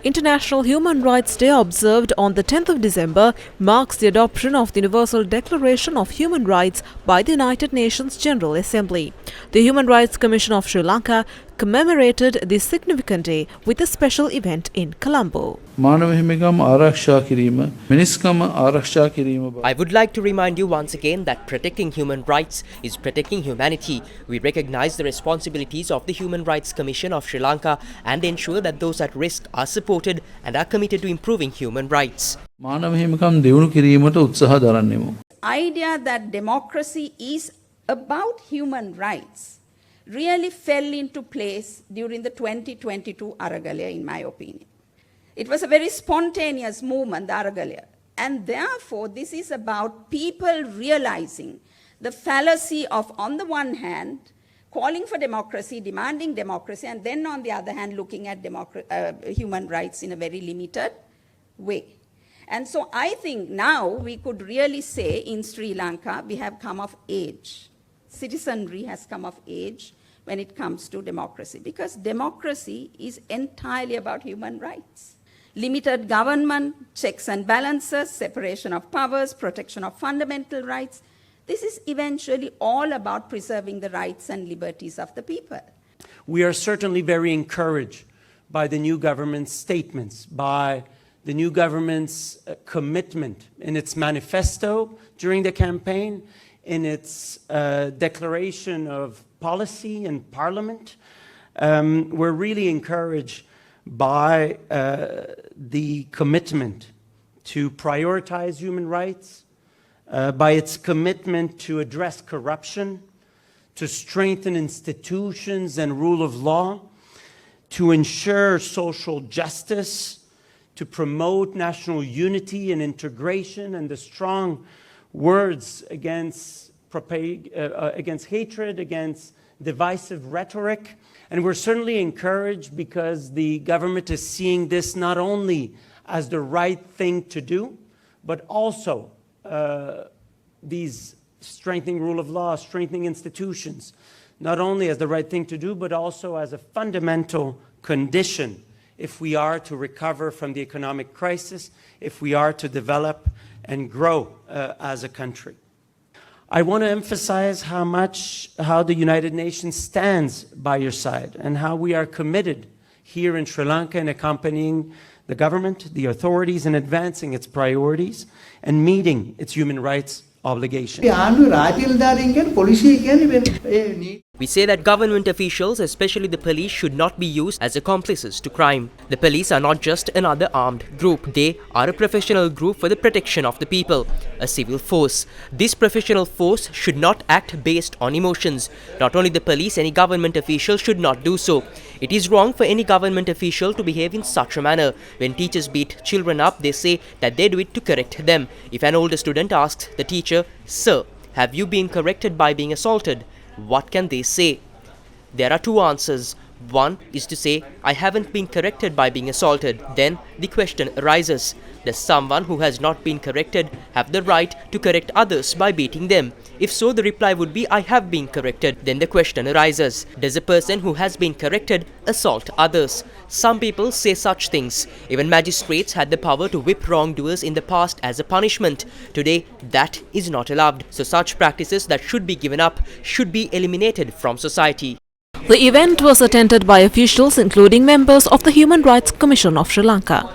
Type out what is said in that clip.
International Human Rights Day, observed on the 10th of December, marks the adoption of the Universal Declaration of Human Rights by the United Nations General Assembly. The Human Rights Commission of Sri Lanka commemorated this significant day with a special event in Colombo. I would like to remind you once again that protecting human rights is protecting humanity. We recognize the responsibilities of the Human Rights Commission of Sri Lanka and ensure that those at risk are supported and are committed to improving human rights. Idea that democracy is about human rights really fell into place during the 2022 Aragalaya, in my opinion. It was a very spontaneous movement, the Aragalaya. And therefore, this is about people realizing the fallacy of, on the one hand, calling for democracy, demanding democracy, and then on the other hand, looking at human rights in a very limited way. And so I think now we could really say in Sri Lanka, we have come of age. Citizenry has come of age when it comes to democracy, because democracy is entirely about human rights. Limited government, checks and balances, separation of powers, protection of fundamental rights. This is eventually all about preserving the rights and liberties of the people. We are certainly very encouraged by the new government's statements, by the new government's commitment in its manifesto during the campaign, in its declaration of policy in Parliament. We're really encouraged by the commitment to prioritize human rights, by its commitment to address corruption, to strengthen institutions and rule of law, to ensure social justice, to promote national unity and integration, and the strong words against hatred, against divisive rhetoric. And we're certainly encouraged because the government is seeing this not only as the right thing to do, but also these strengthening rule of law, strengthening institutions, not only as the right thing to do, but also as a fundamental condition if we are to recover from the economic crisis, if we are to develop and grow as a country. I want to emphasize how the United Nations stands by your side and how we are committed here in Sri Lanka in accompanying the government, the authorities, in advancing its priorities and meeting its human rights obligations. We say that government officials, especially the police, should not be used as accomplices to crime. The police are not just another armed group. They are a professional group for the protection of the people, a civil force. This professional force should not act based on emotions. Not only the police, any government official should not do so. It is wrong for any government official to behave in such a manner. When teachers beat children up, they say that they do it to correct them. If an older student asks the teacher, "Sir, have you been corrected by being assaulted?" what can they say? There are two answers. One is to say, "I haven't been corrected by being assaulted." Then the question arises, does someone who has not been corrected have the right to correct others by beating them? If so, the reply would be, "I have been corrected." Then the question arises, does a person who has been corrected assault others? Some people say such things. Even magistrates had the power to whip wrongdoers in the past as a punishment. Today, that is not allowed. So such practices that should be given up should be eliminated from society. The event was attended by officials including members of the Human Rights Commission of Sri Lanka.